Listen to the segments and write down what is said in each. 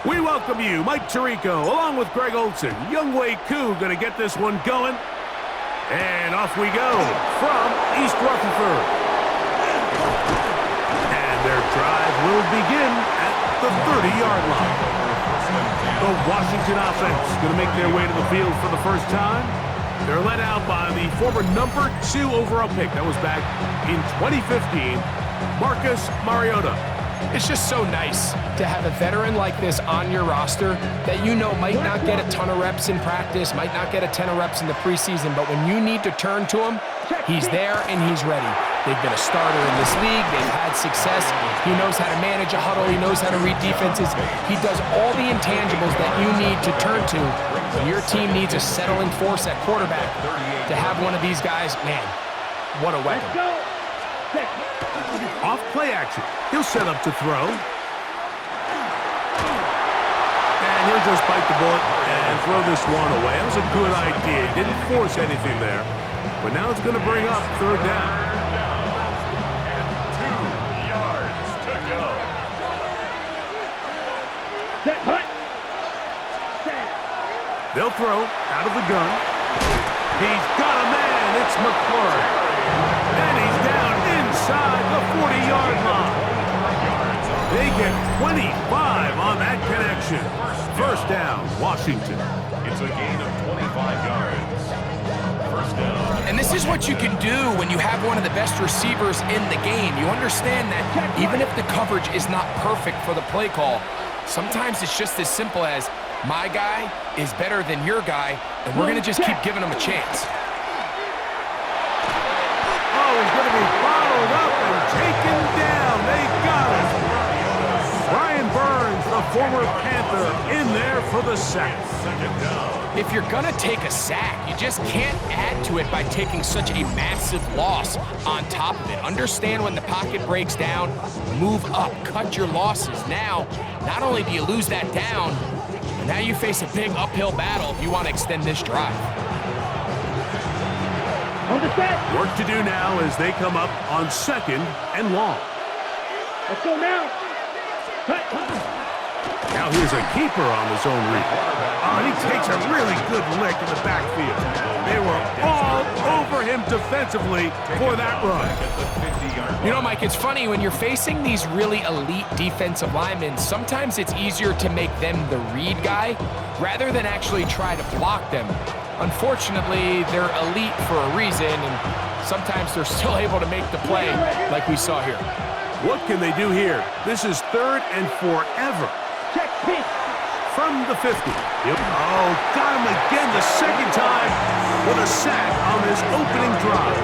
We welcome you, Mike Tirico, along with Greg Olson. Youngwei Koo going to get this one going. And off we go from East Rutherford. And their drive will begin at the 30-yard line. The Washington offense going to make their way to the field for the first time. They're led out by the former number 2 overall pick. That was back in 2015, Marcus Mariota. It's just so nice to have a veteran like this on your roster that you know might not get a ton of reps in practice, might not get a ton of reps in the preseason, but when you need to turn to him, he's there and he's ready. They've been a starter in this league. They've had success. He knows how to manage a huddle. He knows how to read defenses. He does all the intangibles that you need to turn to when your team needs a settling force at quarterback. To have one of these guys, man, what a weapon. Off play action. He'll set up to throw. And he'll just bite the bullet and throw this one away. That was a good idea. Didn't force anything there. But now it's going to bring up third down. 2 yards to go. They'll throw out of the gun. He's got a man. It's McClure. And he's down inside the 40-yard line. They get 25 on that connection. First down, Washington. It's a gain of 25 yards. First down. And this is what you can do when you have one of the best receivers in the game. You understand that even if the coverage is not perfect for the play call, sometimes it's just as simple as my guy is better than your guy, and we're going to just keep giving him a chance. Oh, he's going to be bottled up and taken down. They got it. Brian Burns, the former Panther, in there for the sack. If you're going to take a sack, you just can't add to it by taking such a massive loss on top of it. Understand when the pocket breaks down, move up, cut your losses. Now, not only do you lose that down, but now you face a big uphill battle if you want to extend this drive. Work to do now as they come up on 2nd and long. Let's go now. Now here's a keeper on his own read. Oh, and he takes a really good lick in the backfield. They were all over him defensively for that run. You know, Mike, it's funny, when you're facing these really elite defensive linemen, sometimes it's easier to make them the read guy rather than actually try to block them. Unfortunately, they're elite for a reason, and sometimes they're still able to make the play like we saw here. What can they do here? This is 3rd and forever. From the 50. Yep. Oh, got him again the second time with a sack on this opening drive.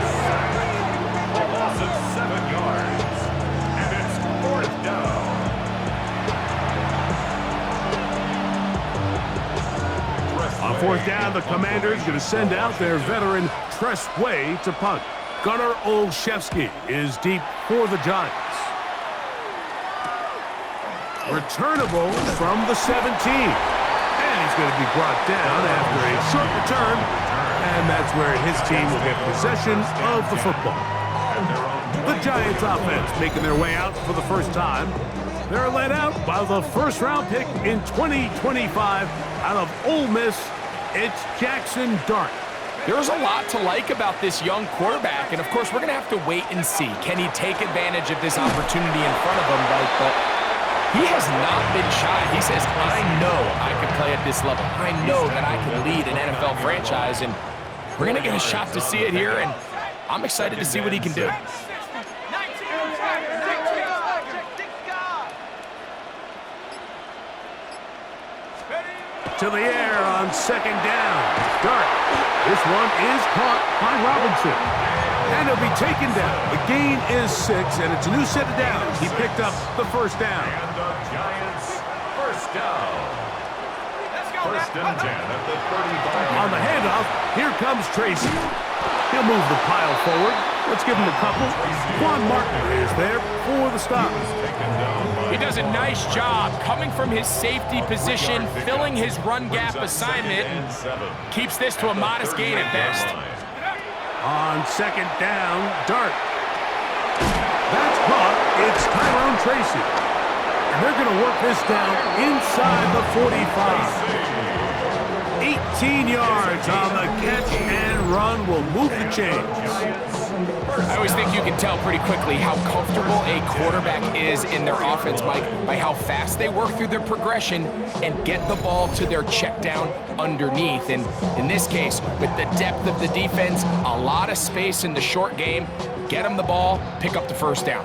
A loss of 7 yards. And it's 4th down. On 4th down, the Commanders going to send out their veteran Tressway to punt. Gunnar Olszewski is deep for the Giants. Returnable from the 17. And he's going to be brought down after a short return. And that's where his team will get possession of the football. The Giants offense making their way out for the first time. They're led out by the first-round pick in 2025 out of Ole Miss. It's Jackson Dart. There's a lot to like about this young quarterback, and of course, we're going to have to wait and see. Can he take advantage of this opportunity in front of him, Mike? But he has not been shy. He says, I know I can play at this level. I know that I can lead an NFL franchise, and we're going to get a shot to see it here, and I'm excited to see what he can do. To the air on 2nd down. Dart. This one is caught by Robinson. And he'll be taken down. The gain is 6, and it's a new set of downs. He picked up the first down. And the Giants, first down. First and 10 at the 35. On the handoff, here comes Tracy. He'll move the pile forward. Let's give him a couple. Quan Martin is there for the stop. He does a nice job coming from his safety position, filling his run gap assignment, and keeps this to a modest gain at best. On 2nd down, Dart. That's caught. It's Tyrone Tracy. And they're going to work this down inside the 45. 18 yards on the catch and run will move the chains. I always think you can tell pretty quickly how comfortable a quarterback is in their offense, Mike, by how fast they work through their progression and get the ball to their check down underneath. And in this case, with the depth of the defense, a lot of space in the short game, get them the ball, pick up the first down.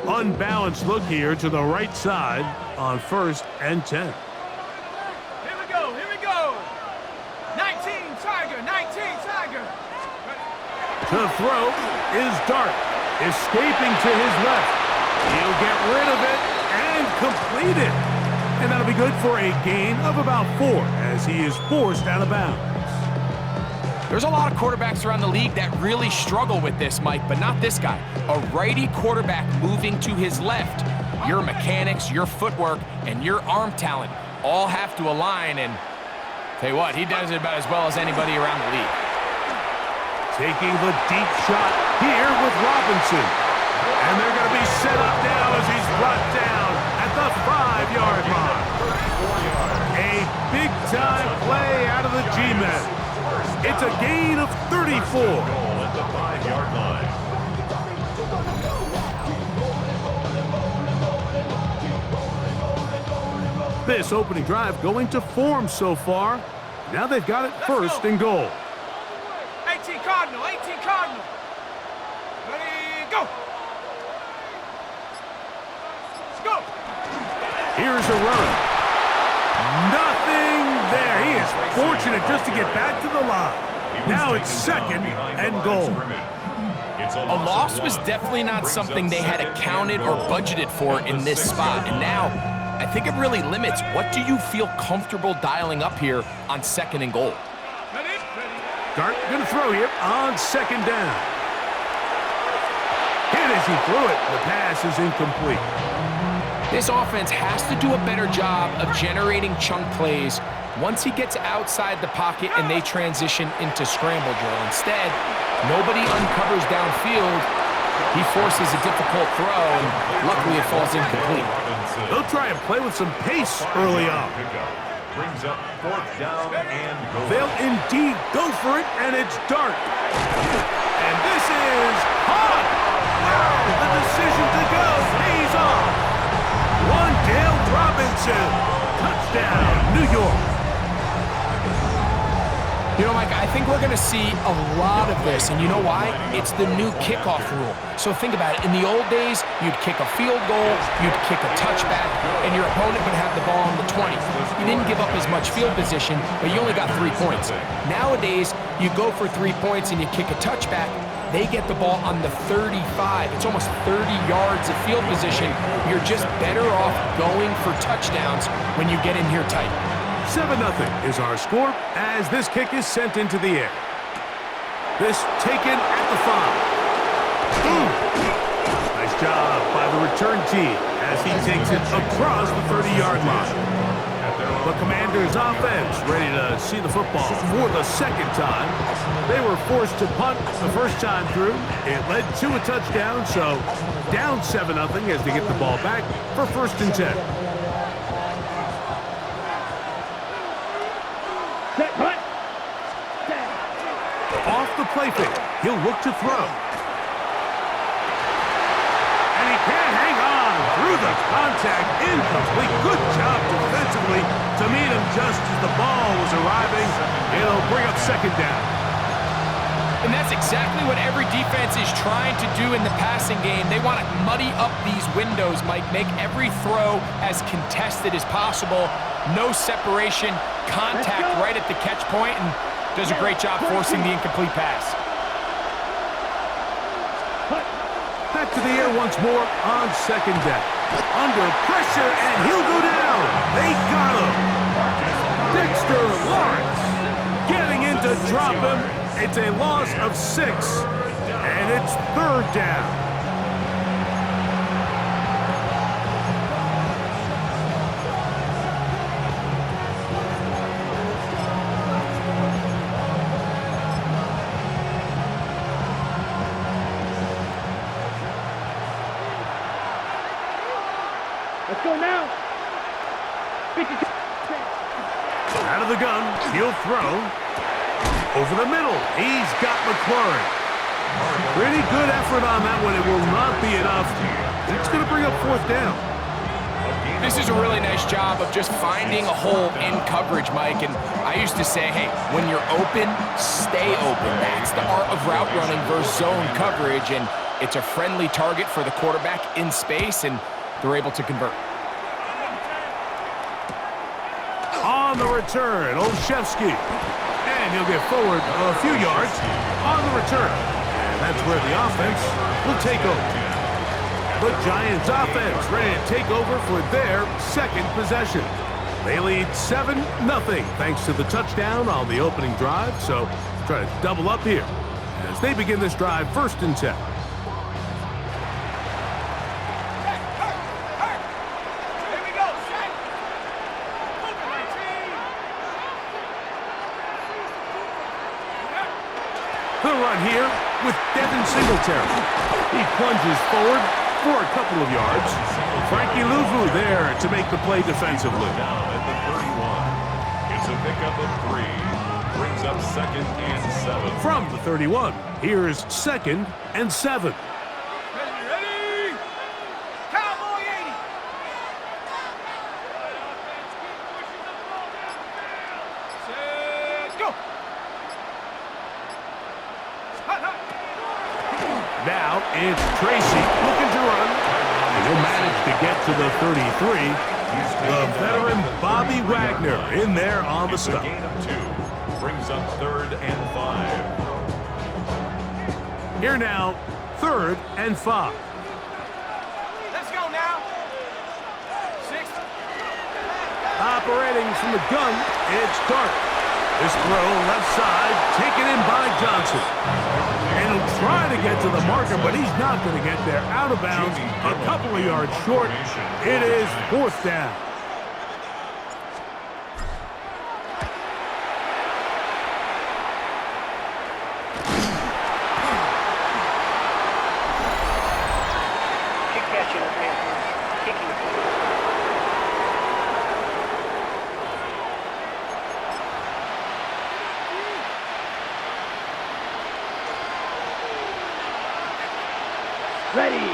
Unbalanced look here to the right side on 1st and 10. Here we go, here we go. 19 Tiger, 19 Tiger. To throw is Dart, escaping to his left. He'll get rid of it and complete it. And that'll be good for a gain of about 4 as he is forced out of bounds. There's a lot of quarterbacks around the league that really struggle with this, Mike, but not this guy. A righty quarterback moving to his left. Your mechanics, your footwork, and your arm talent all have to align, and tell you what, he does it about as well as anybody around the league. Taking the deep shot here with Robinson. And they're going to be set up now as he's brought down at the 5-yard line. A big-time play out of the G-men. It's a gain of 34. At the 5-yard line. This opening drive going to form so far. Now they've got it 1st and goal. 18 Cardinal, 18 Cardinal. Ready, go. Let's go. Here's a run. Nothing there. He is fortunate just to get back to the line. Now it's 2nd and goal. A loss was definitely not something they had accounted or budgeted for in this spot, and now I think it really limits what do you feel comfortable dialing up here on 2nd and goal. Ready, ready. Dart going to throw here on 2nd down. Hit as he threw it. The pass is incomplete. This offense has to do a better job of generating chunk plays once he gets outside the pocket and they transition into scramble drill. Instead, nobody uncovers downfield. He forces a difficult throw, and luckily it falls incomplete. They'll try and play with some pace early on. Brings up 4th down and goal. They'll indeed go for it, and it's Dart. And this is hot. Wow, the decision to go pays off. Dale Robinson, touchdown, New York. You know, Mike, I think we're going to see a lot of this, and you know why? It's the new kickoff rule. So think about it. In the old days, you'd kick a field goal, you'd kick a touchback, and your opponent would have the ball on the 20. You didn't give up as much field position, but you only got 3 points. Nowadays, you go for 3 points and you kick a touchback, they get the ball on the 35. It's almost 30 yards of field position. You're just better off going for touchdowns when you get in here tight. 7-0 is our score as this kick is sent into the air. This taken at the 5. Nice job by the return team as he takes it across the 30-yard line. The Commanders' offense ready to see the football for the 2nd time. They were forced to punt the first time through. It led to a touchdown, so down 7-0 as they get the ball back for 1st and 10. Off the play fake, he'll look to throw. And he can't hang on through the contact, incomplete. Good job defensively to meet him just as the ball was arriving. It'll bring up 2nd down. And that's exactly what every defense is trying to do in the passing game. They want to muddy up these windows, Mike, make every throw as contested as possible. No separation, contact right at the catch point, and does a great job forcing the incomplete pass. Back to the air once more on 2nd down. Under pressure, and he'll go down. They got him. Dexter Lawrence getting in to drop him. It's a loss of 6, and it's 3rd down. Let's go now. 52. Out of the gun, he'll throw. Over the middle, he's got McLaurin. Pretty good effort on that one. It will not be enough. It's going to bring up fourth down. This is a really nice job of just finding a hole in coverage, Mike. And I used to say, hey, when you're open, stay open. That's the art of route running versus zone coverage. And it's a friendly target for the quarterback in space, and they're able to convert. On the return, Olszewski. And he'll get forward a few yards on the return. And that's where the offense will take over. The Giants offense ready to take over for their second possession. They lead 7-0 thanks to the touchdown on the opening drive. So try to double up here as they begin this drive 1st and 10. The run here with Devin Singletary. He plunges forward for a couple of yards. Frankie Louvu there to make the play defensively. Down at the 31. It's a pickup of 3. Brings up 2nd and 7. From the 31, here's 2nd and 7. Ready? Cowboy 80. Set, go. Hot, hot. Now it's Tracy looking to run. And he'll manage to get to the 33. The veteran Bobby Wagner in there on the It's a stop. gain of 2. Brings up 3rd and 5. Here now, 3rd and 5. Let's go now. 6. Operating from the gun, it's Dark. This throw left side, taken in by Johnson. And he'll try to get to the marker, but he's not going to get there. Out of bounds, a couple of yards short. It is 4th down. Kick catching up there. Kicking. Ready.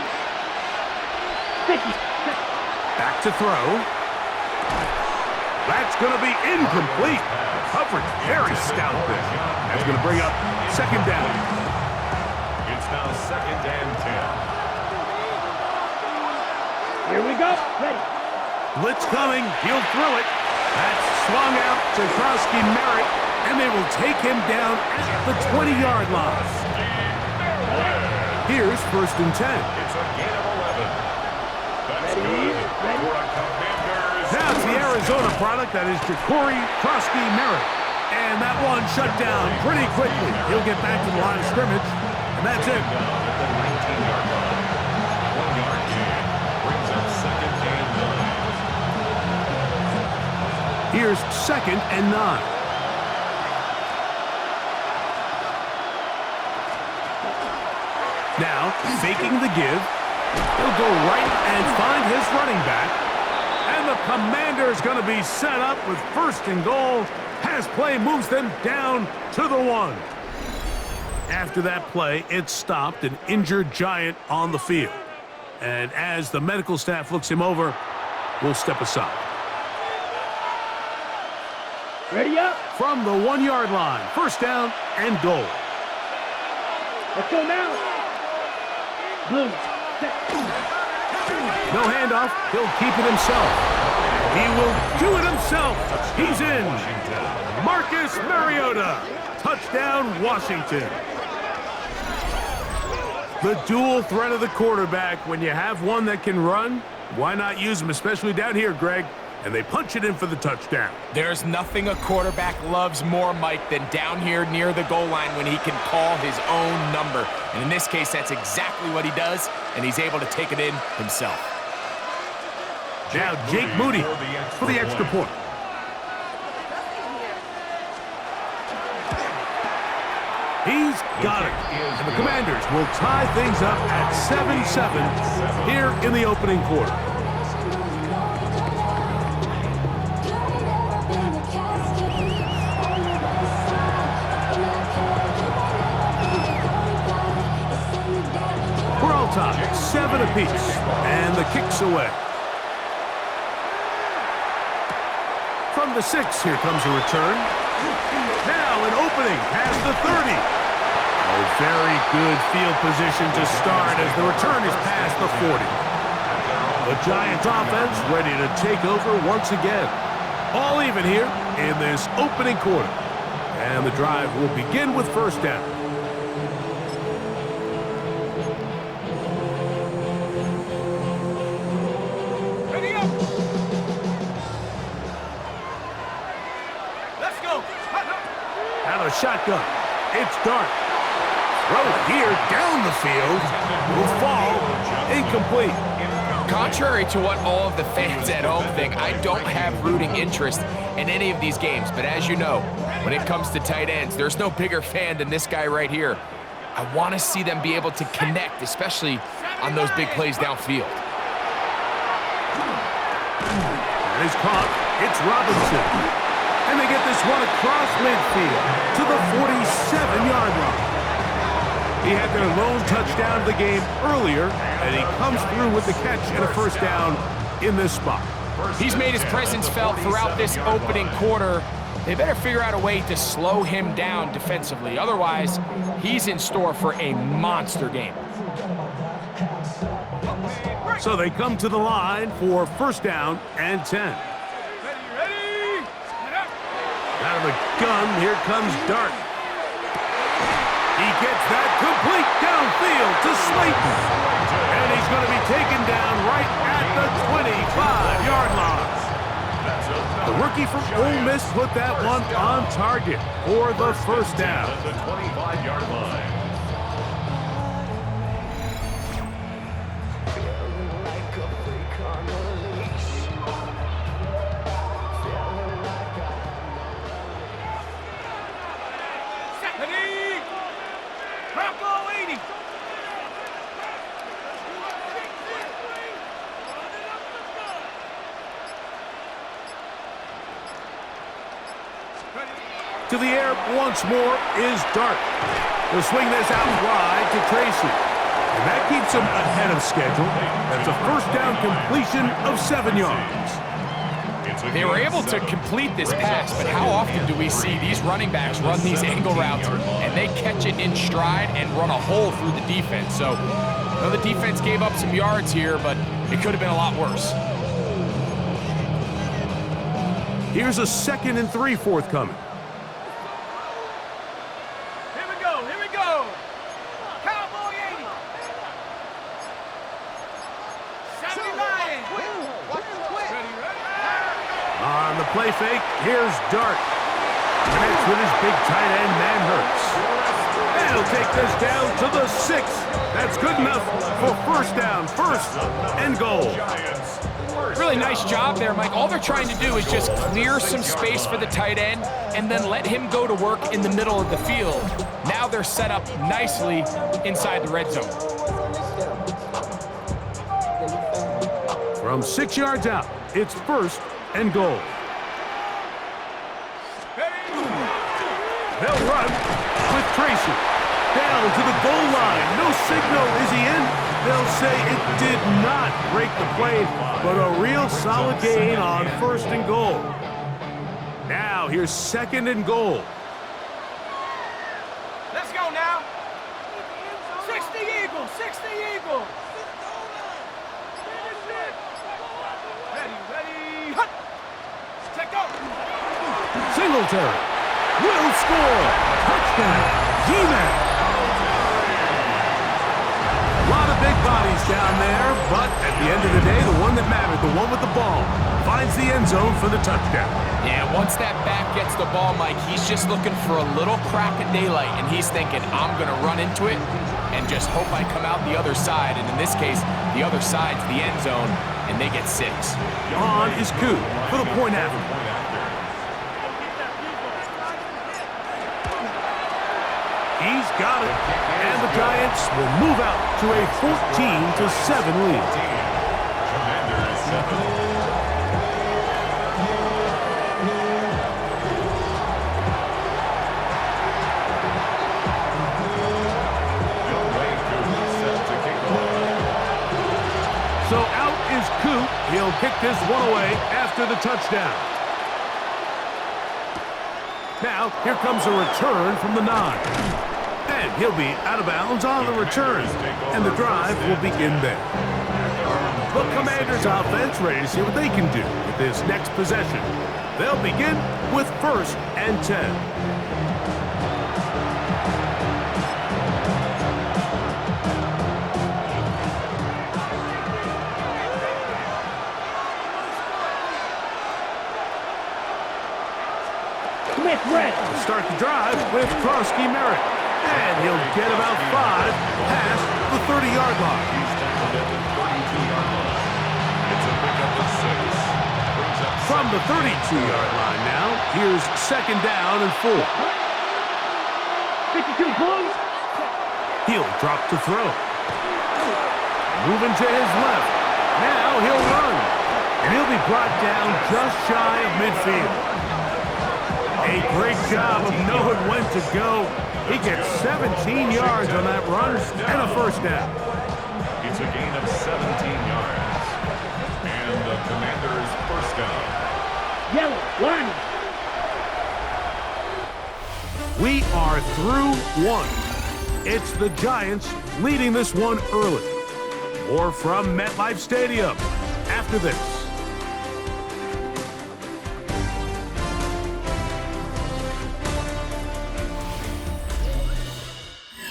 50. Back to throw. That's going to be incomplete. Coverage very stout there. That's going to bring up 2nd down. It's now 2nd and 10. Here we go. Ready. Blitz coming. He'll throw it. That's swung out to Krosky Merritt, and they will take him down at the 20-yard line. Here's 1st and 10. It's a gain of 11. That's good for a Commanders. Now it's the Arizona product. That is Ja'Cory Krosky Merritt. And that one shut down pretty quickly. He'll get back to the line of scrimmage, and that's it. Down at the 19-yard line. 1-yard gain. Brings up 2nd and 9. Here's 2nd and 9. Now, faking the give. He'll go right and find his running back. And the Commander's going to be set up with 1st and goal. Pass play moves them down to the 1. After that play, it stopped an injured Giant on the field. And as the medical staff looks him over, we'll step aside. Ready up. From the 1-yard line, 1st down and goal. Let's go now. Blue. No handoff. He'll keep it himself. He will do it himself. He's in. Marcus Mariota. Touchdown, Washington. The dual threat of the quarterback. When you have one that can run, why not use him, especially down here, Greg? And they punch it in for the touchdown. There's nothing a quarterback loves more, Mike, than down here near the goal line when he can call his own number. And in this case, that's exactly what he does, and he's able to take it in himself. Now Jake Moody for the extra point. He's got it. And the Commanders will tie things up at 7-7 here in the opening quarter. apiece, and the kick's away. From the 6, here comes a return. Now an opening past the 30. A very good field position to start as the return is past the 40. The Giants offense ready to take over once again. All even here in this opening quarter. And the drive will begin with first down. Ready up. Let's go. Now a shotgun. It's Dart. Throw here down the field. Will fall. Incomplete. Contrary to what all of the fans at home think, I don't have rooting interest in any of these games. But as you know, when it comes to tight ends, there's no bigger fan than this guy right here. I want to see them be able to connect, especially on those big plays downfield. And he's caught. It's Robinson. And they get this one across midfield to the 47-yard line. He had their lone touchdown of the game earlier, and he comes through with the catch and a first down in this spot. He's made his presence felt throughout this opening quarter. They better figure out a way to slow him down defensively. Otherwise, he's in store for a monster game. So they come to the line for first down and 10. Ready. Out of the gun, here comes Dart. He gets that complete downfield to Slayton. And he's going to be taken down right at the 25-yard line. The rookie from Ole Miss put that one on target for the first down. The 25-yard line. Ready. Bronco 80. To the air once more is Dart. He'll swing this out wide to Tracy. And that keeps him ahead of schedule. That's a first down completion of 7 yards. They were able to complete this pass, but how often do we see these running backs run these angle routes and they catch it in stride and run a hole through the defense? So, I know the defense gave up some yards here, but it could have been a lot worse. Here's a 2nd and 3 forthcoming. Here we go. Cowboy 80. 70 Lions. Ready. On the play fake, here's Dart. Connects with his big tight end, man Hurts. And he'll take this down to the 6. That's good enough for first down, first and goal. Really nice job there, Mike. All they're trying to do is just clear some space for the tight end and then let him go to work in the middle of the field. Now they're set up nicely inside the red zone. From 6 yards out, it's first and goal. They'll run with Tracy. Down to the goal line. No signal. Is he in? They'll say it did not break the play, but a real solid gain on first and goal. Now here's 2nd and goal. Let's go now. 60 Eagles. 60 Eagles. Ready. Hut. Take off. Singletary will score. Touchdown. G-Man. A lot of big bodies down there, but at the end of the day, the one that mattered, the one with the ball, finds the end zone for the touchdown. Yeah, once that back gets the ball, Mike, he's just looking for a little crack of daylight, and he's thinking, I'm going to run into it and just hope I come out the other side. And in this case, the other side's the end zone, and they get 6. On is Koo for the point after. He's got it. And the Giants will move out to a 14-7 lead. Commanders 7. Here's Coop. He'll kick this one away after the touchdown. Now, here comes a return from the 9. And he'll be out of bounds on the return. And the drive will begin there. The Commanders' offense ready to see what they can do with this next possession. They'll begin with 1st and 10. To start the drive with Krosky Merritt. And he'll get about 5 past the 30-yard line. He's tackled at the 32-yard line. It's a pickup of 6. From the 32-yard line now, here's 2nd down and 4. 52 Blues. He'll drop to throw. Moving to his left. Now he'll run. And he'll be brought down just shy of midfield. A great job of knowing when to go. He gets 17 yards on that run and a 1st down. It's a gain of 17 yards. And the Commanders' 1st down. Yellow, line. We are through 1. It's the Giants leading this one early. More from MetLife Stadium after this.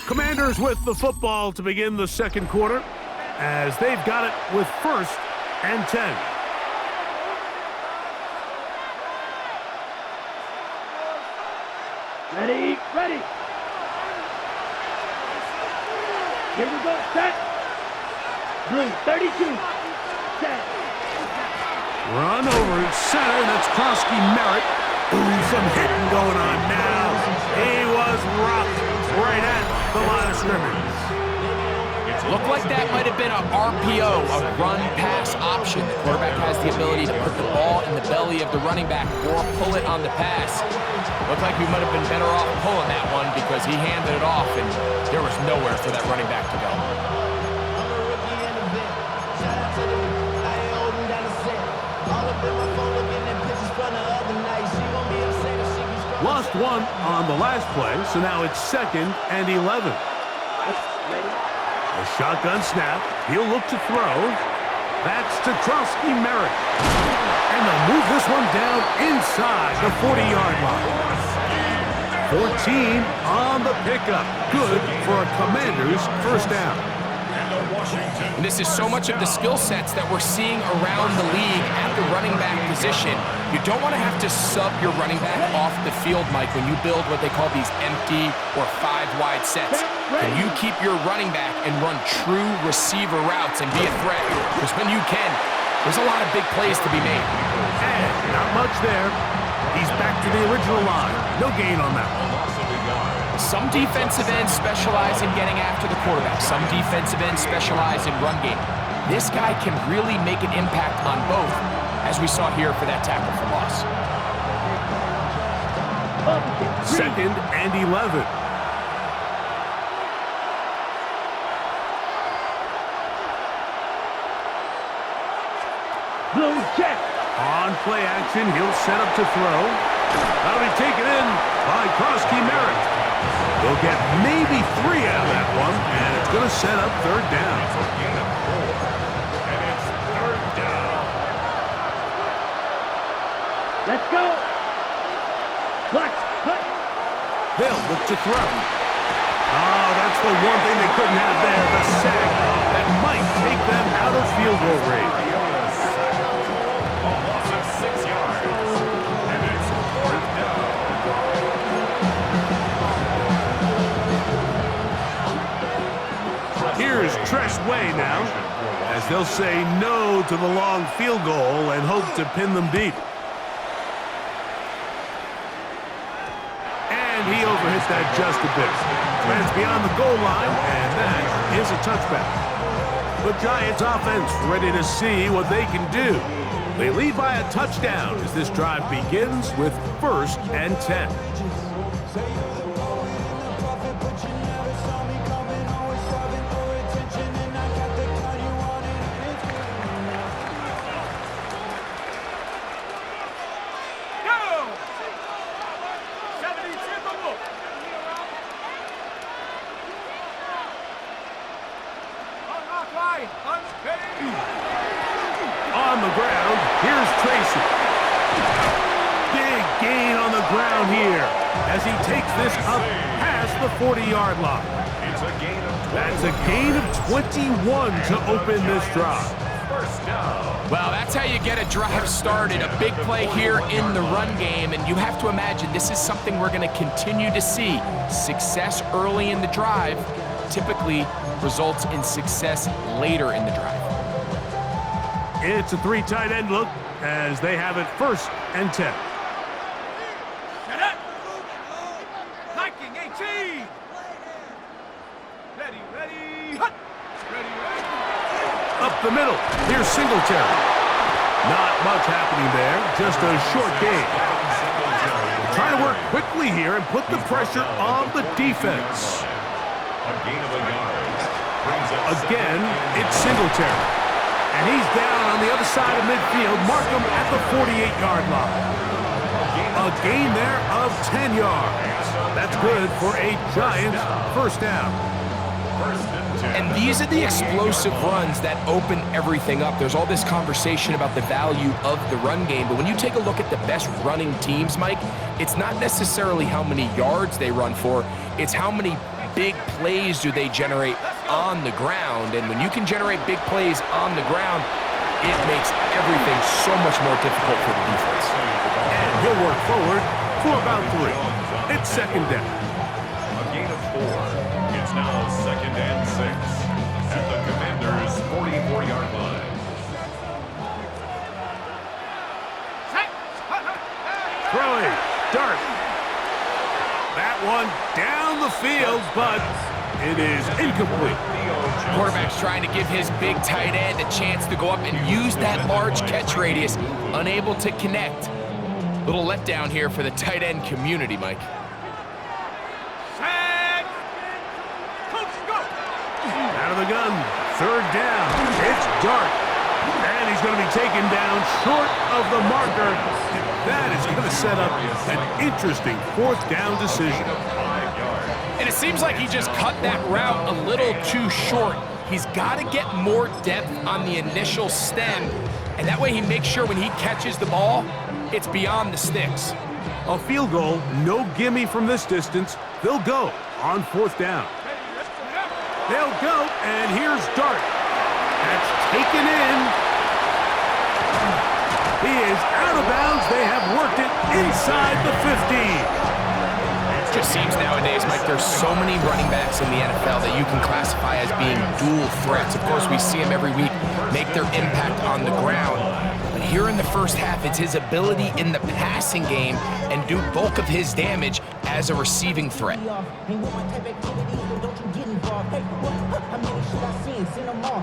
Commanders with the football to begin the 2nd quarter as they've got it with 1st and 10. Ready, ready. Here we go, set. Blue, 32, set. Run over center, that's Krosky Merritt. Ooh, some hitting going on now. He was rocked right at the line of scrimmage. Looked like that might have been a RPO, a run-pass option. The quarterback has the ability to put the ball in the belly of the running back or pull it on the pass. Looked like we might have been better off pulling that one because he handed it off and there was nowhere for that running back to go. Lost 1 on the last play, so now it's 2nd and 11. A shotgun snap. He'll look to throw. That's to Krosky Merritt. And they'll move this one down inside the 40-yard line. 14 on the pickup. Good for a Commander's 1st down. And this is so much of the skill sets that we're seeing around the league at the running back position. You don't want to have to sub your running back off the field, Mike, when you build what they call these empty or 5-wide sets. Can you keep your running back and run true receiver routes and be a threat? Because when you can, there's a lot of big plays to be made. And not much there. He's back to the original line. No gain on that one. Some defensive ends specialize in getting after the quarterback. Some defensive ends specialize in run game. This guy can really make an impact on both, as we saw here for that tackle for loss. 2nd and 11. Blue, check. On play action, he'll set up to throw. That'll be taken in by Krosky Merritt. They'll get maybe 3 out of that one, and it's going to set up 3rd down. It's a gain of 4. And it's 3rd down. Let's go. Clutch, cut. They'll look to throw. Oh, that's the one thing they couldn't have there, the sack that might take them out of field goal range. A loss of 6 yards. And it's 4th down. Here's Tress Way now, as they'll say no to the long field goal and hope to pin them deep. And he overhit that just a bit. Lands beyond the goal line, and that is a touchback. The Giants offense ready to see what they can do. They lead by a touchdown as this drive begins with 1st and 10. on the ground. Here's Tracy. Big gain on the ground here as he takes this up past the 40-yard line. It's a gain of 20. That's a gain of 21 to open this drive. First down. Well, that's how you get a drive started. A big play here in the run game, and you have to imagine this is something we're going to continue to see. Success early in the drive typically results in success later in the drive. It's a 3 tight end look as they have it 1st and 10. Set up. Hiking 18. Ready. Hut. Ready. Up the middle, here's Singletary. Not much happening there, just a short gain. Trying to work quickly here and put the pressure on the defense. A gain of a yard. Brings up Again, it's Singletary. And he's down on the other side of midfield. Mark him at the 48-yard line. A gain there of 10 yards. That's good for a Giants first down. First and 10. And these are the explosive runs that open everything up. There's all this conversation about the value of the run game, but when you take a look at the best running teams, Mike, it's not necessarily how many yards they run for, it's how many big plays do they generate on the ground. And when you can generate big plays on the ground, it makes everything so much more difficult for the defense. And he'll work forward for about 3. It's 2nd down. A gain of 4. It's now 2nd and 6 at the Commanders' 44-yard line. Throwing, Dart. That one down the field, but it is incomplete. Quarterback's trying to give his big tight end a chance to go up and use that large catch radius. Unable to connect. Little letdown here for the tight end community, Mike. Set. Coach, go. Out of the gun, 3rd down. It's Dart. And he's going to be taken down short of the marker. That is going to set up an interesting 4th down decision. And it seems like he just cut that route a little too short. He's got to get more depth on the initial stem, and that way he makes sure when he catches the ball, it's beyond the sticks. A field goal, no gimme from this distance. They'll go on 4th down. They'll go, and here's Dart. That's taken in. He is out of bounds. They have worked it inside the 50. It just seems nowadays, Mike, there's so many running backs in the NFL that you can classify as being dual threats. Of course, we see them every week make their impact on the ground. But here in the first half, it's his ability in the passing game and do bulk of his damage as a receiving threat.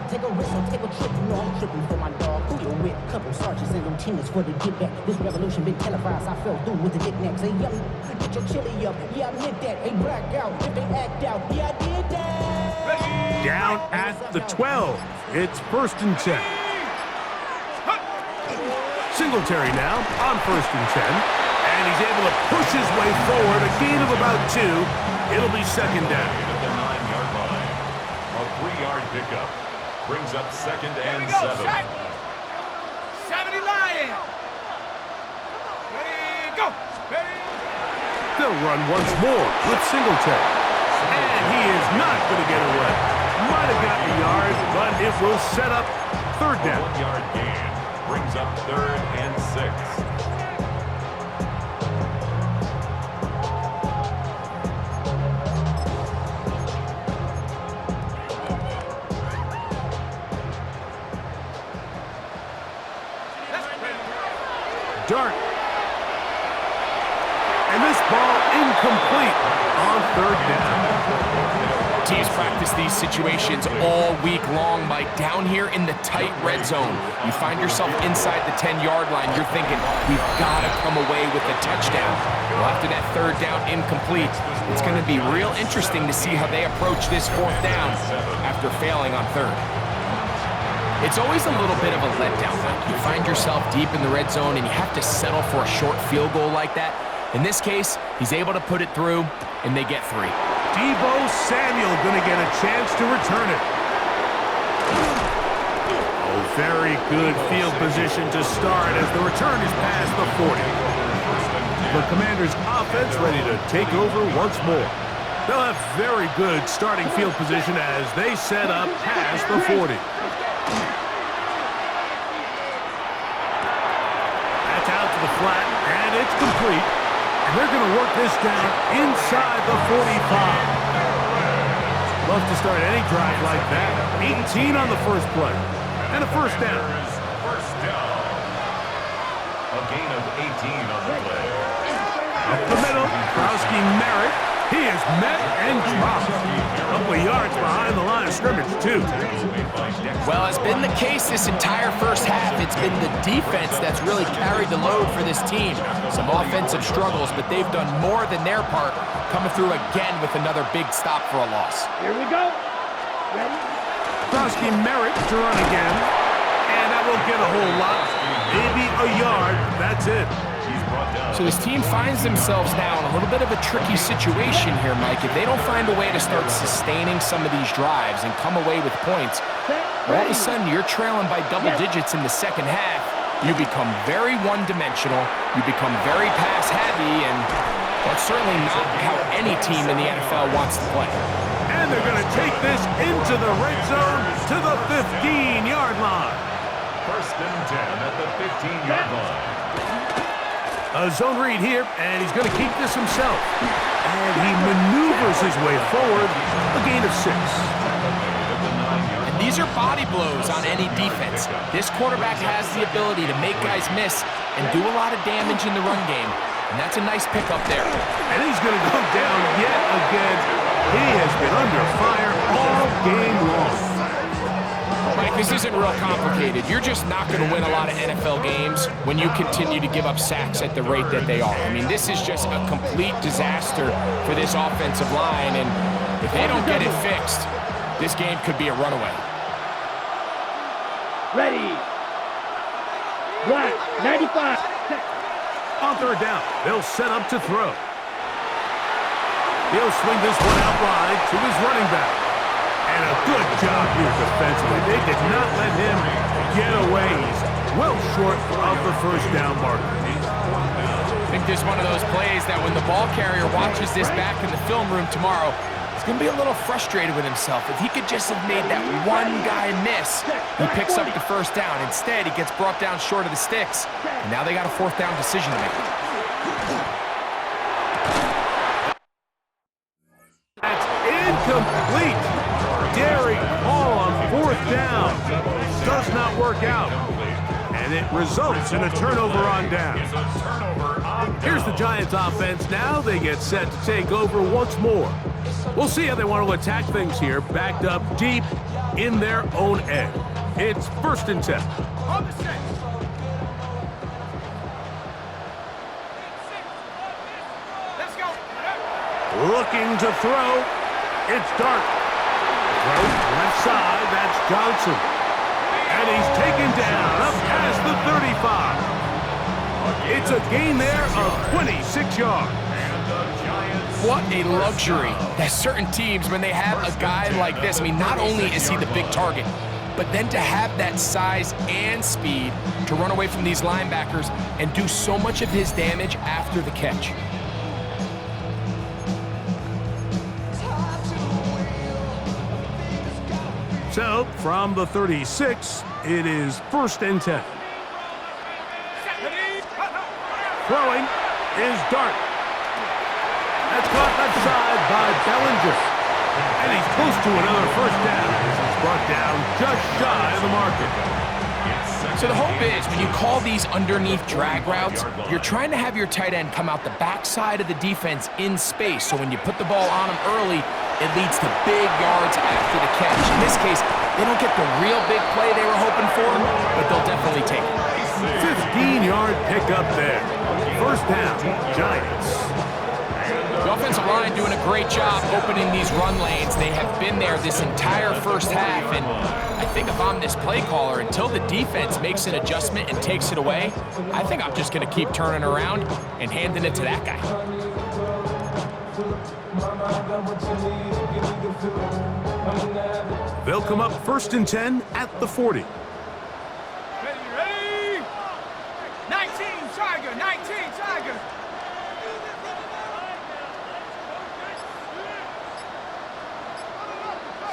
Take a risk, take a trip, you know I'm tripping for my dog. Who you with? Couple sergeants and them teammates for the get back. This revolution been televised, I fell through with the knickknacks. Hey, young, get your chili up. Yeah, I meant that. Hey, black out, if they act out. Yeah, I did that. Down at the 12. It's 1st and 10. Singletary now on 1st and 10. And he's able to push his way forward. A gain of about 2. It'll be 2nd down. At the 9-yard line. A 3-yard pickup. Brings up 2nd and 7. 70 Lion. Ready, go. Ready. They'll run once more with Singletary. And he is not going to get away. Might have gotten a yard, but it will set up 3rd down. 1-yard gain. Brings up 3rd and 6. Dart. And this ball incomplete on 3rd down. Teams practice these situations all week long, Mike. Down here in the tight red zone, you find yourself inside the 10-yard line. You're thinking, we've got to come away with a touchdown. Well, after that 3rd down incomplete, it's going to be real interesting to see how they approach this 4th down after failing on 3rd. It's always a little bit of a letdown, Mike. You find yourself deep in the red zone and you have to settle for a short field goal like that. In this case, he's able to put it through, and they get 3. Deebo Samuel going to get a chance to return it. Oh, Very good field position to start as the return is past the 40. The Commanders' offense ready to take over once more. They'll have very good starting field position as they set up past the 40. That's out to the flat, and it's complete. And they're going to work this down inside the 45. Love to start any drive like that. 18 on the first play. And a first down. First down. A gain of 18 on the play. Up the middle, Krowski Merritt. He is met and dropped. A couple of yards behind the line of scrimmage, too. Well, it's been the case this entire first half. It's been the defense that's really carried the load for this team. Some offensive struggles, but they've done more than their part, coming through again with another big stop for a loss. Here we go. Ready? Krowski Merritt to run again. And that won't get a whole lot. Maybe a yard. That's it. So this team finds themselves now in a little bit of a tricky situation here, Mike. If they don't find a way to start sustaining some of these drives and come away with points, all of a sudden you're trailing by double digits in the second half. You become very one-dimensional. You become very pass-heavy, and that's certainly not how any team in the NFL wants to play. And they're going to take this into the red zone to the 15-yard line. First and 10 at the 15-yard line. A zone read here, and he's going to keep this himself. And he maneuvers his way forward, a gain of 6. And these are body blows on any defense. This quarterback has the ability to make guys miss and do a lot of damage in the run game. And that's a nice pickup there. And he's going to go down yet again. He has been under fire all game long. Mike, this isn't real complicated. You're just not going to win a lot of NFL games when you continue to give up sacks at the rate that they are. I mean, this is just a complete disaster for this offensive line, and if they don't get it fixed, this game could be a runaway. Ready. Black, 95. On third down, they'll set up to throw. He'll swing this one out wide to his running back. And a good job here defensively. They did not let him get away. He's well short of the first down marker. I think this is one of those plays that when the ball carrier watches this back in the film room tomorrow, he's going to be a little frustrated with himself. If he could just have made that one guy miss, he picks up the first down. Instead, he gets brought down short of the sticks, and now they got a fourth down decision to make. That's incomplete. Daring Hall on fourth down. Does not work out. And it results in a turnover on down. Here's the Giants offense now. They get set to take over once more. We'll see how they want to attack things here, backed up deep in their own end. It's first and 10. On the set. Let's go. Looking to throw. It's Dark. Throw left side. That's Johnson. And he's taken down up past the 35. It's a gain there of 26 yards. What a luxury that certain teams, when they have a guy like this, I mean, not only is he the big target, but then to have that size and speed to run away from these linebackers and do so much of his damage after the catch. So, from the 36, it is first and 10. Throwing is Dart. That's caught left side by Bellinger. And he's close to another first down. He's brought down just shy of the marker. So the hope is when you call these underneath drag routes, you're trying to have your tight end come out the backside of the defense in space. So when you put the ball on him early, it leads to big yards after the catch. In this case, they don't get the real big play they were hoping for, but they'll definitely take it. 15-yard pickup there. First down, Giants. The offensive line doing a great job opening these run lanes. They have been there this entire first half, and I think if I'm this play caller, until the defense makes an adjustment and takes it away, I think I'm just going to keep turning around and handing it to that guy. They'll come up first and 10 at the 40. Tiger.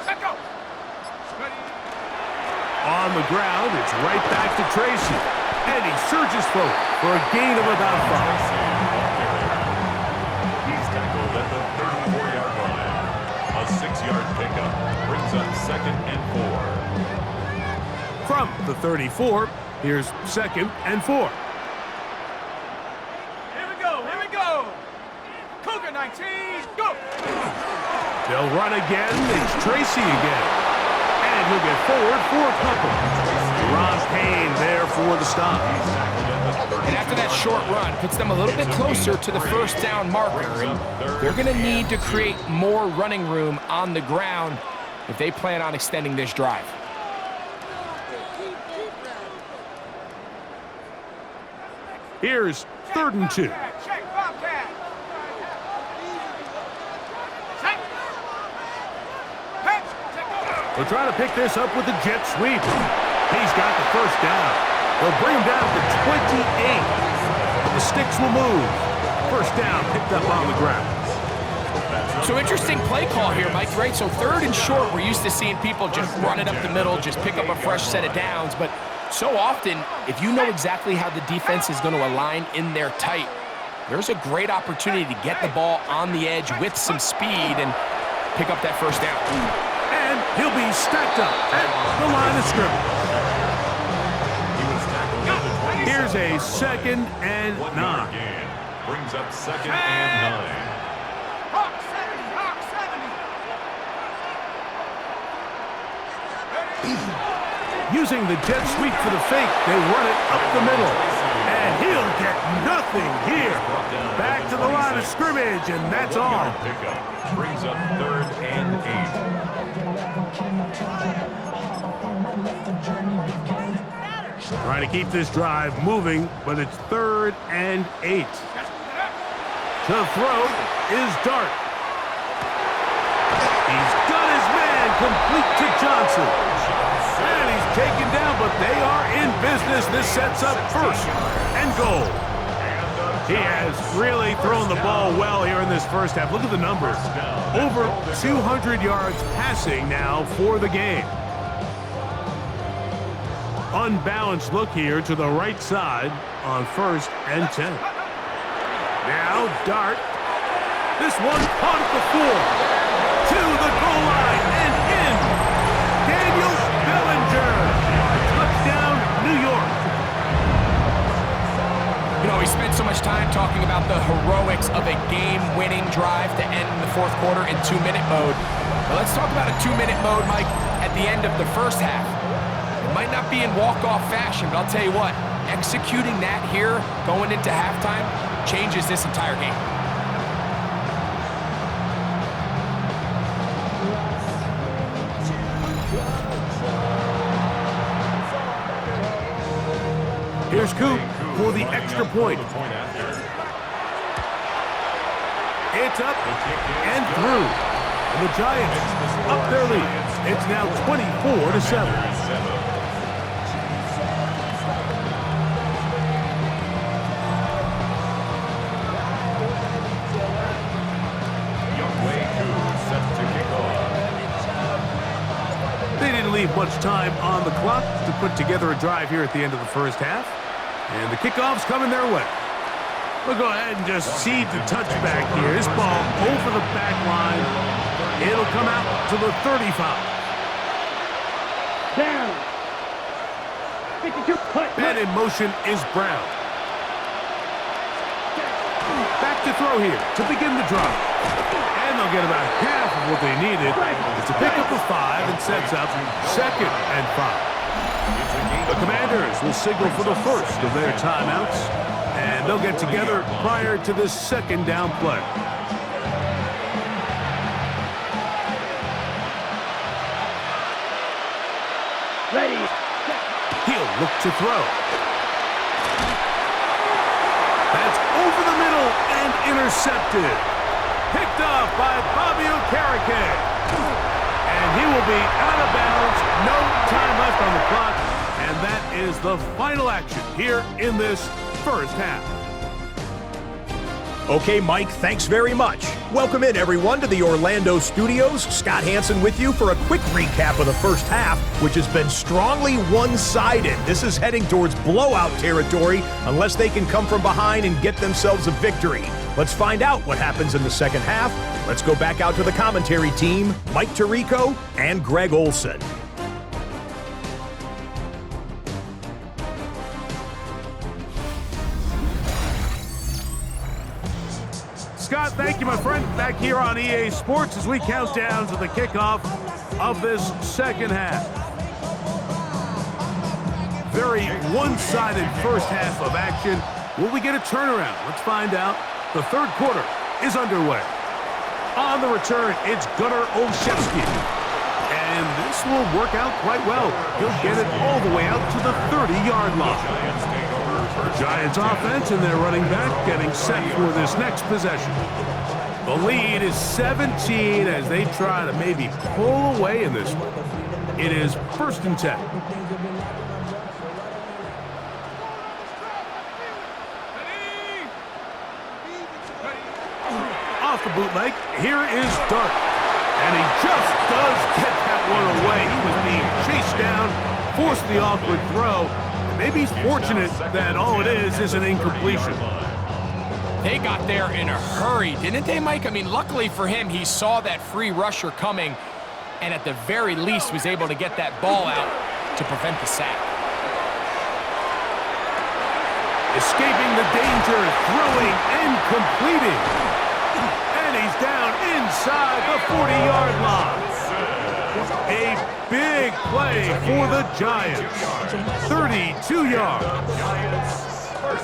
Let go. On the ground, it's right back to Tracy. And he surges forward for a gain of about 5. He's tackled at the 34-yard line. A 6-yard pickup brings up 2nd and 4. From the 34, here's 2nd and 4. Here we go. Here we go. Cougar 19. Go. They'll run again. It's Tracy again. And he'll get forward for a couple. Ron Payne there for the stop. And after that short run, puts them a little bit closer to the first down marker. And they're going to need to create more running room on the ground if they plan on extending this drive. Here's 3rd and 2. Check Bobcat. Check. Patch. Check over. They'll try to pick this up with the jet sweep. He's got the first down. They'll bring him down to 28. The sticks will move. First down picked up on the ground. So interesting play call here, Mike, right? So 3rd and short, we're used to seeing people just run it up the middle, just pick up a fresh set of downs. But so often, if you know exactly how the defense is going to align in there tight, there's a great opportunity to get the ball on the edge with some speed and pick up that first down. And he'll be stacked up at the line of scrimmage. Here's a 2nd and 9. Brings up 2nd and 9. Hawk 70. Hawk 70. Using the jet sweep for the fake, they run it up the middle. And he'll get nothing here. Back to the line of scrimmage, and that's all. Pickup brings up 3rd and 8. Trying to keep this drive moving, but it's 3rd and 8. To throw is Dart. He's got his man complete to Johnson. And he's taken down, but they are in business. This sets up 1st and goal. He has really thrown the ball well here in this first half. Look at the numbers. Over 200 yards passing now for the game. Unbalanced look here to the right side on 1st and 10. Now Dart. This one caught at the 4. To the goal line and in. Daniel Bellinger. Touchdown, New York. You know, we spent so much time talking about the heroics of a game-winning drive to end the 4th quarter in 2-minute mode. But let's talk about a 2-minute mode, Mike, at the end of the first half. It might not be in walk-off fashion, but I'll tell you what, executing that here going into halftime changes this entire game. Here's Coop for the extra point. It's up and through. And the Giants up their lead. It's now 24-7. They didn't leave much time on the clock to put together a drive here at the end of the first half. And the kickoff's coming their way. We'll go ahead and just seed the touchback here. This ball over the back line. It'll come out to the 35. Down. 52. And in motion is Brown. Back to throw here to begin the drive. And they'll get about half of what they needed. It's a pickup of 5 and sets up 2nd and 5. The Commanders will signal for the first of their timeouts. And they'll get together prior to this 2nd down play. Ready. He'll look to throw. That's over the middle and intercepted. Picked off by Bobby Okereke. And he will be out of bounds. No time left on the clock. And that is the final action here in this first half. Okay, Mike, thanks very much. Welcome in, everyone, to the Orlando studios. Scott Hansen with you for a quick recap of the first half, which has been strongly one-sided. This is heading towards blowout territory unless they can come from behind and get themselves a victory. Let's find out what happens in the second half. Let's go back out to the commentary team, Mike Tirico and Greg Olson. Scott, thank you, my friend. Back here on EA Sports as we count down to the kickoff of this second half. Very one-sided first half of action. Will we get a turnaround? Let's find out. The third quarter is underway. On the return, it's Gunnar Olszewski. And this will work out quite well. He'll get it all the way out to the 30-yard line. Giants offense and their running back getting set for this next possession. The lead is 17 as they try to maybe pull away in this one. It is 1st and 10. Off the bootleg, here is Dart. And he just does get that one away. He was being chased down, forced the awkward throw. Maybe he's fortunate that all it is an incompletion. They got there in a hurry, didn't they, Mike? I mean, luckily for him, he saw that free rusher coming and at the very least was able to get that ball out to prevent the sack. Escaping the danger, throwing and completing. And he's down inside the 40-yard line. A big play for the Giants. 32 yards.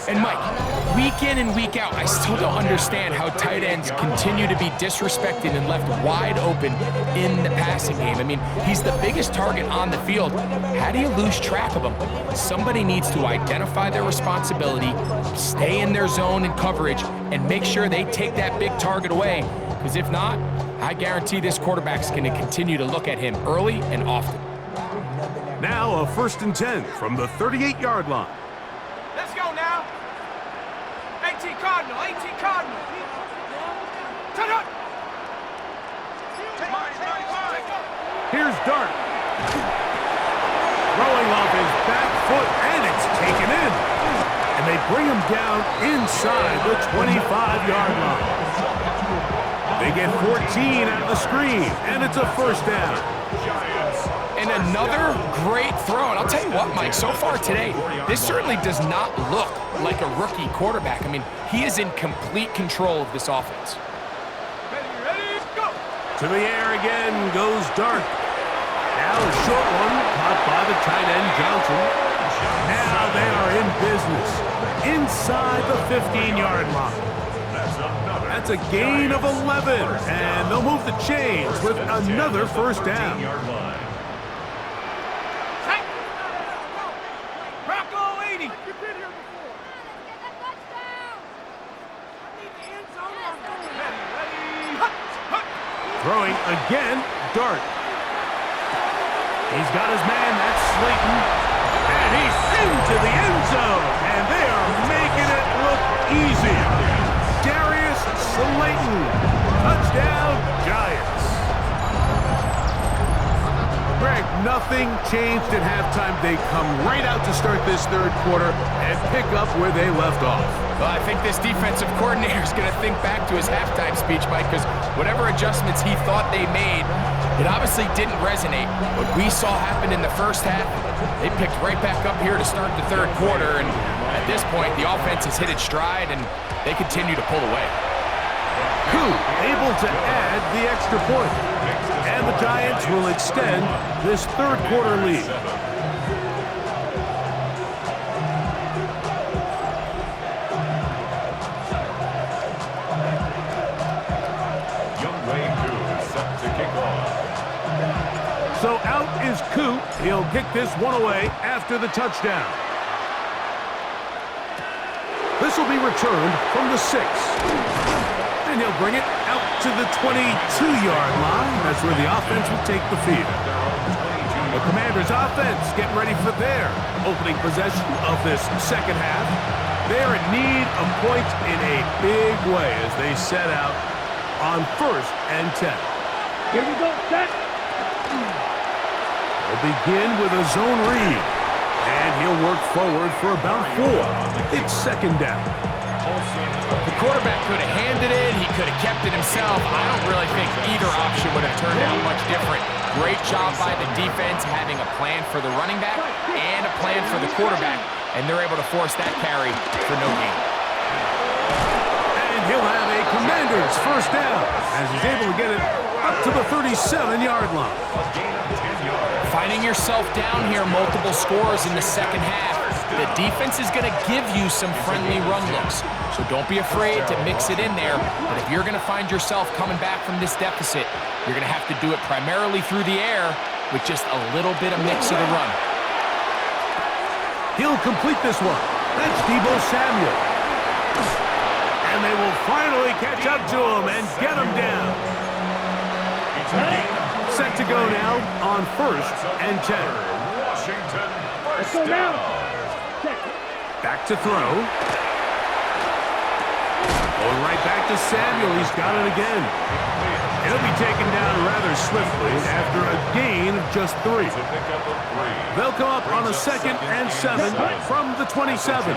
And Mike, week in and week out, I still don't understand how tight ends continue to be disrespected and left wide open in the passing game. I mean, he's the biggest target on the field. How do you lose track of him? Somebody needs to identify their responsibility, stay in their zone and coverage, and make sure they take that big target away. Because if not, I guarantee this quarterback's going to continue to look at him early and often. Now a 1st and 10 from the 38-yard line. Let's go now. 18 Cardinal, 18 Cardinal. Turn up. Here's Dart. Throwing off his back foot, and it's taken in. And they bring him down inside the 25-yard line. They get 14 at the screen, and it's a 1st down. And another great throw. And I'll tell you what, Mike, so far today, this certainly does not look like a rookie quarterback. I mean, he is in complete control of this offense. Ready, go. To the air again goes Dart. Now a short one caught by the tight end Johnson. Now they are in business inside the 15-yard line. That's a gain of 11, and they'll move the chains with another 1st down. Bronco 80. Throwing again, Dart. He's got his man, that's Slayton. And he's into the end zone, and they are making it look easy. Darius Slayton, touchdown, Giants. Greg, nothing changed at halftime. They come right out to start this third quarter and pick up where they left off. Well, I think this defensive coordinator is going to think back to his halftime speech, Mike, because whatever adjustments he thought they made, it obviously didn't resonate. What we saw happen in the first half, they picked right back up here to start the third quarter, and at this point, the offense has hit its stride, and they continue to pull away. Who able to add the extra point? And the Giants will extend this third quarter lead. So out is Coop. He'll kick this one away after the touchdown. This will be returned from the 6. And he'll bring it out to the 22-yard line. That's where the offense will take the field. The Commanders' offense getting ready for their opening possession of this second half. They are in need of points in a big way as they set out on 1st and 10. Here we go, set. They'll begin with a zone read. And he'll work forward for about 4. It's 2nd down. The quarterback could have handed it. He could have kept it himself. I don't really think either option would have turned out much different. Great job by the defense having a plan for the running back and a plan for the quarterback, and they're able to force that carry for no gain. And he'll have a Commanders 1st down as he's able to get it up to the 37-yard line. Finding yourself down here, multiple scores in the 2nd half. The defense is going to give you some friendly run looks, so don't be afraid to mix it in there. But if you're going to find yourself coming back from this deficit, you're going to have to do it primarily through the air with just a little bit of mix of the run. He'll complete this one. That's Deebo Samuel. And they will finally catch up to him and get him down. Set to go now on 1st and 10. Washington, Let's 1st go now. down. Back to throw. Going right back to Samuel. He's got it again. He'll be taken down rather swiftly after a gain of just 3. They'll come up on a 2nd and 7 from the 27.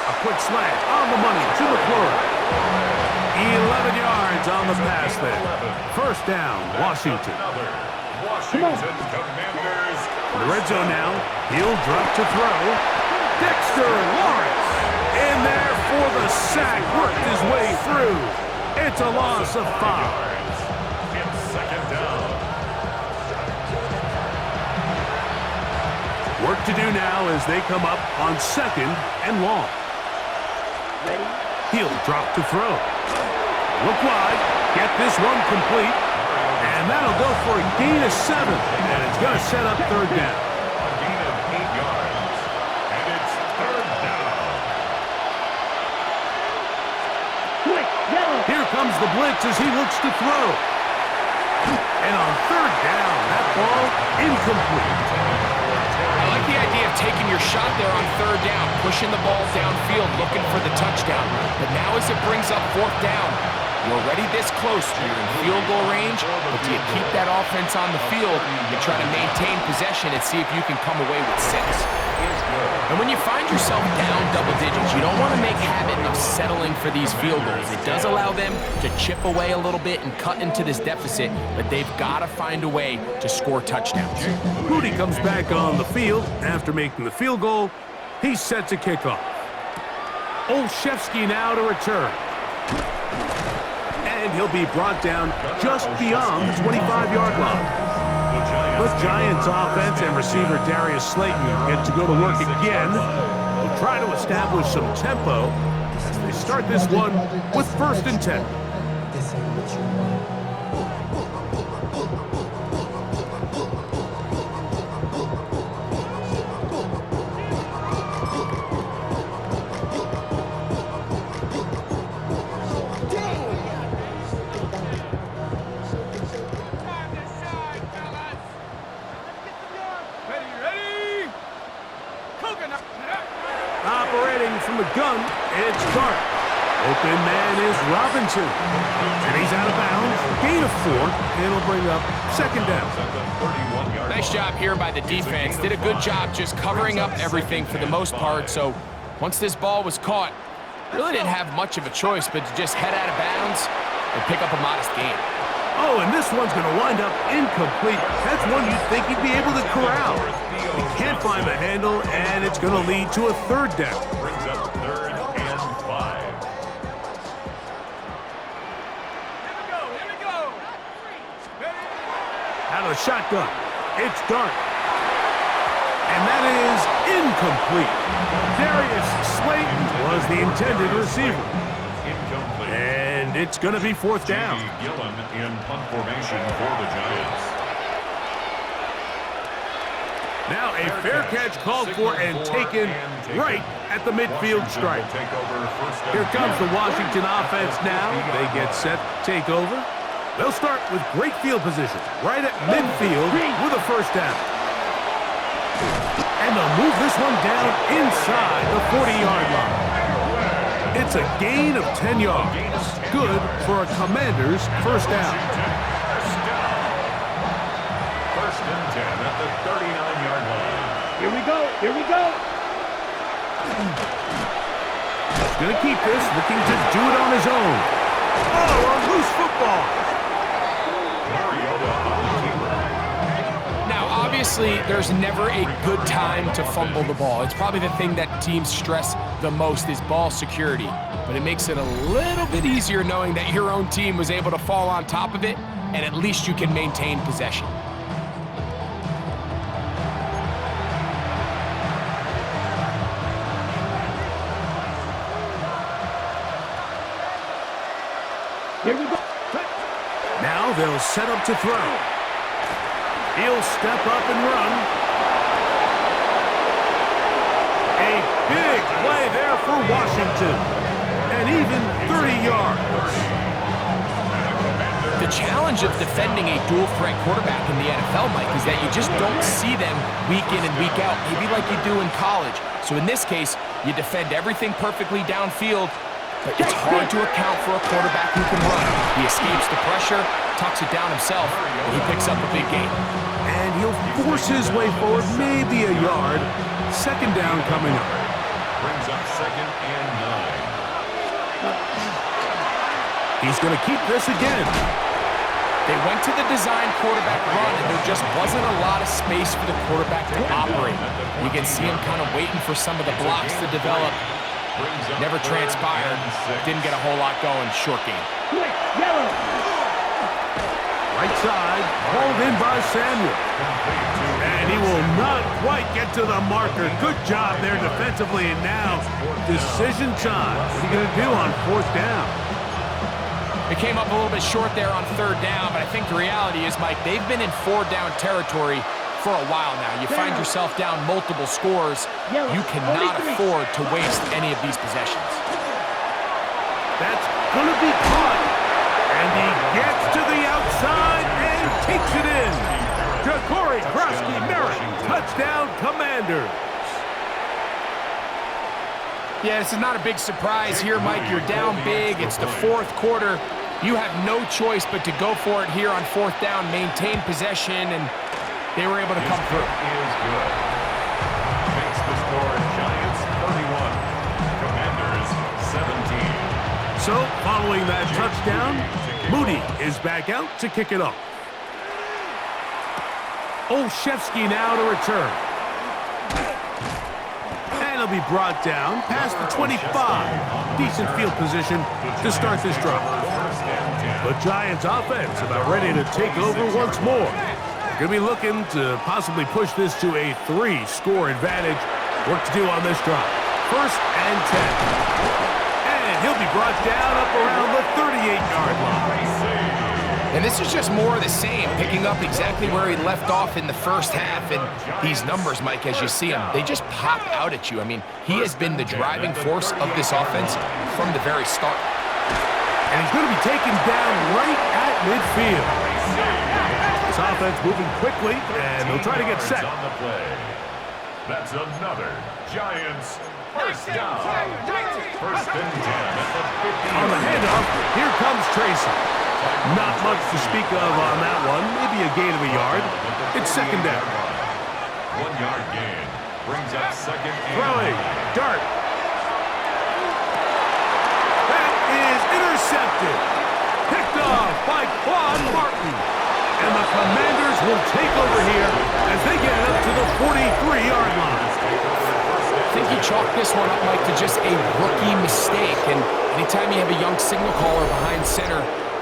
A quick slant on the money to McClure. 11 yards on the pass there. 1st down, Washington. Washington Commanders. In the red zone now. He'll drop to throw. Dexter Lawrence in there for the sack. Worked his way through. It's a loss of 5. It's 2nd down. Work to do now as they come up on 2nd and long. He'll drop to throw. Look wide. Get this one complete. And that'll go for a gain of 7. And it's going to set up 3rd down. A gain of 8 yards. And it's 3rd down. Quick, yellow. Here comes the blitz as he looks to throw. And on 3rd down, that ball incomplete. I like the idea of taking your shot there on 3rd down, pushing the ball downfield, looking for the touchdown. But now as it brings up 4th down, you're already this close. You're in field goal range, but do you keep that offense on the field and try to maintain possession and see if you can come away with 6? And when you find yourself down double digits, you don't want to make habit of settling for these field goals. It does allow them to chip away a little bit and cut into this deficit, but they've got to find a way to score touchdowns. Moody comes back on the field after making the field goal. He's set to kick off. Olszewski now to return. And he'll be brought down just beyond the 25-yard line. The Giants offense and receiver Darius Slayton get to go to work again. They'll try to establish some tempo as they start this one with 1st and 10. This ain't what you want. Operating from the gun, it's Dart. Open man is Robinson. And he's out of bounds. Gain of 4. It'll bring up 2nd down. Nice job here by the defense. Did a good job just covering up everything for the most part. So once this ball was caught, really didn't have much of a choice but to just head out of bounds and pick up a modest gain. Oh, and this one's going to wind up incomplete. That's one you'd think he'd be able to corral. He can't find the handle, and it's going to lead to a 3rd down. Brings up 3rd and 5. Here we go. Out of the shotgun, it's Dart. And that is incomplete. Darius Slayton was the intended receiver. Incomplete. And it's going to be 4th down. Gillen in punt formation for the Giants. Now a fair catch called for and taken right at the midfield stripe. Here comes the Washington offense now. They get set to take over. They'll start with great field position right at midfield with a 1st down. And And they'll move this one down inside the 40-yard line. It's a gain of 10 yards. Good for a Commanders first down. First and 10 at the 39-yard line. Here we go. Here we go. He's going to keep this, looking to do it on his own. Oh, a loose football. Now, obviously, there's never a good time to fumble the ball. It's probably the thing that teams stress the most is ball security. But it makes it a little bit easier knowing that your own team was able to fall on top of it, and at least you can maintain possession. Here we go. Now they'll set up to throw. He'll step up and run. A big play there for Washington. And even 30 yards. The challenge of defending a dual-threat quarterback in the NFL, Mike, is that you just don't see them week in and week out, maybe like you do in college. So in this case, you defend everything perfectly downfield, but it's hard to account for a quarterback who can run. He escapes the pressure, tucks it down himself, and he picks up a big gain. And he'll force his way forward, maybe a yard. Second down coming up. Brings up second and 9. He's going to keep this again. They went to the design quarterback run, and there just wasn't a lot of space for the quarterback to operate. You can see him kind of waiting for some of the blocks to develop. Never transpired. Didn't get a whole lot going. Short game. Quick, yellow. Right side, hauled in by Samuel. And he will not quite get to the marker. Good job there defensively, and now decision time. What are you going to do on fourth down? It came up a little bit short there on third down, but I think the reality is, Mike, they've been in four-down territory for a while now. You find yourself down multiple scores, you cannot afford to waste any of these possessions. That's going to be caught. And he gets to the outside and takes it in. Ja'Cory Krosky-Merritt, touchdown Commanders. Yeah, this is not a big surprise here, Mike. You're down big. It's the fourth quarter. You have no choice but to go for it here on fourth down, maintain possession, and they were able to come through. Is good. Makes the score Giants 31, Commanders 17. So, following that touchdown, Moody is back out to kick it off. Olszewski now to return. And he'll be brought down past the 25. Decent field position to start this drive. The Giants offense about ready to take over once more. Going to be looking to possibly push this to a 3-score advantage. Work to do on this drive. First and 10. And he'll be brought down up around the 38-yard line. And this is just more of the same, picking up exactly where he left off in the first half. And these numbers, Mike, as you see them, they just pop out at you. I mean, he has been the driving force of this offense from the very start. And he's going to be taken down right at midfield. This offense moving quickly, and they'll try to get set. On the play. That's another Giants first down. First and 10 at the 50. On the handoff, here comes Tracy. Not much to speak of on that one. Maybe a gain of a yard. It's second down. 1 yard gain. Brings up second and Throwing. Dart. That is intercepted. Picked off by Claude Martin. And the Commanders will take over here as they get it up to the 43-yard line. I think you chalk this one up, Mike, to just a rookie mistake. And anytime you have a young signal caller behind center,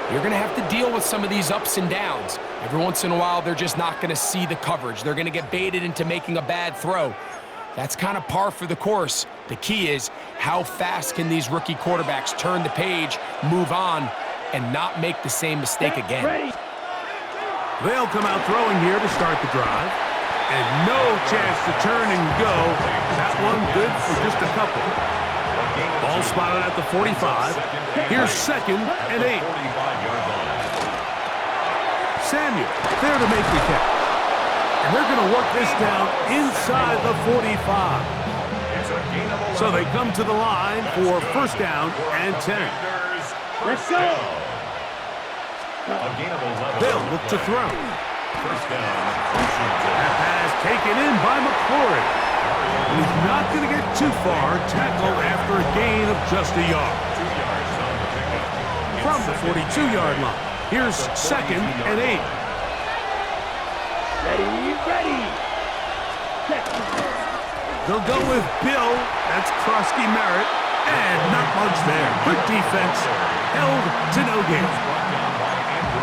you're going to have to deal with some of these ups and downs. Every once in a while, they're just not going to see the coverage. They're going to get baited into making a bad throw. That's kind of par for the course. The key is how fast can these rookie quarterbacks turn the page, move on, and not make the same mistake again. They'll come out throwing here to start the drive. And no chance to turn and go. That one good for just a couple. Ball spotted at the 45. Here's second and 8. Samuel there to make the catch. And they're going to work this down inside the 45. So they come to the line for first down and 10. Let's go. They'll look to throw. That pass taken in by McClory. He's not going to get too far. Tackle after a gain of just a yard. From the 42-yard line, here's second and 8. Ready. Check. They'll go with Bill. That's Krosky Merritt. And not much there. Good defense. Held to no gain.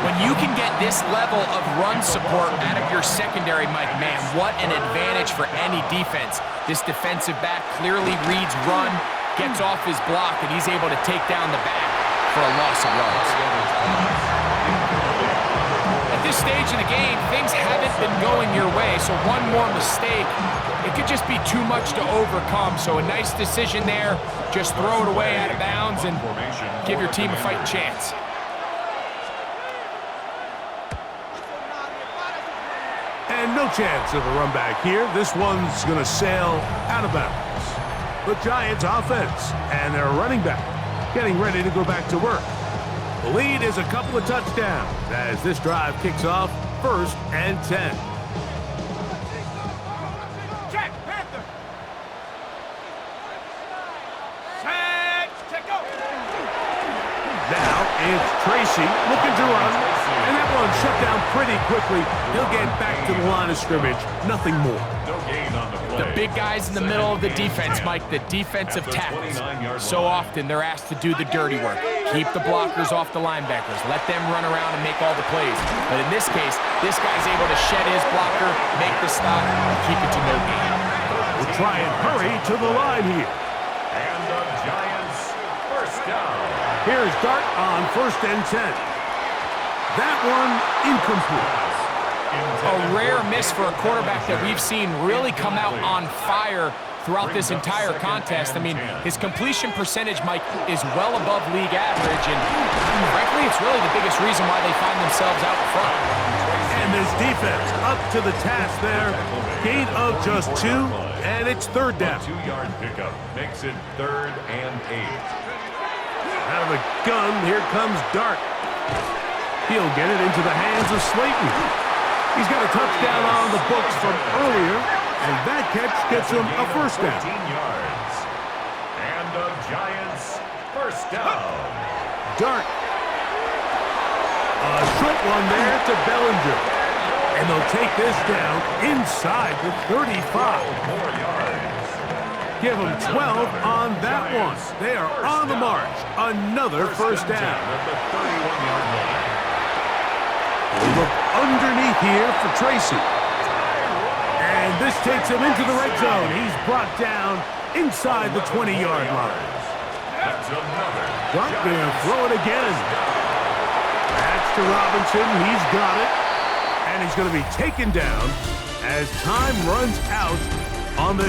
When you can get this level of run support out of your secondary, Mike, man, what an advantage for any defense. This defensive back clearly reads run, gets off his block, and he's able to take down the back for a loss of yards. At this stage of the game, things haven't been going your way, so one more mistake, it could just be too much to overcome. So a nice decision there. Just throw it away out of bounds and give your team a fighting chance. And no chance of a run back here. This one's going to sail out of bounds. The Giants offense and their running back getting ready to go back to work. The lead is a couple of touchdowns as this drive kicks off first and 10. Check, Panther. Check, go. Now it's Tracy looking to run. And that one shut down pretty quickly. He'll get back to the line of scrimmage. Nothing more. The big guys in the middle of the defense, Mike, the defensive tackles. So often they're asked to do the dirty work. Keep the blockers off the linebackers. Let them run around and make all the plays. But in this case, this guy's able to shed his blocker, make the stop, and keep it to no gain. We'll try and hurry to the line here. And the Giants first down. Here's Dart on first and 10. That one incomplete. A rare miss for a quarterback that we've seen really come out on fire throughout this entire contest. I mean, his completion percentage, Mike, is well above league average, and frankly, it's really the biggest reason why they find themselves out front. And this defense up to the task there. Gain of just 2, and it's third down. 2-yard pickup makes it 3rd and 8. Out of the gun, here comes Dart. He'll get it into the hands of Slayton. He's got a touchdown on the books from earlier, and that catch gets him a first down. 14 yards. And the Giants first down. Dart. A short one there to Bellinger. And they'll take this down inside the 35. 4 yards. Give them 12 on that one. They are on the march. Another first down. At the 31-yard line. We look underneath here for Tracy. And this takes him into the red zone. He's brought down inside the 20-yard line. That's another. Dart going to throw it again. That's to Robinson. He's got it. And he's going to be taken down as time runs out on this.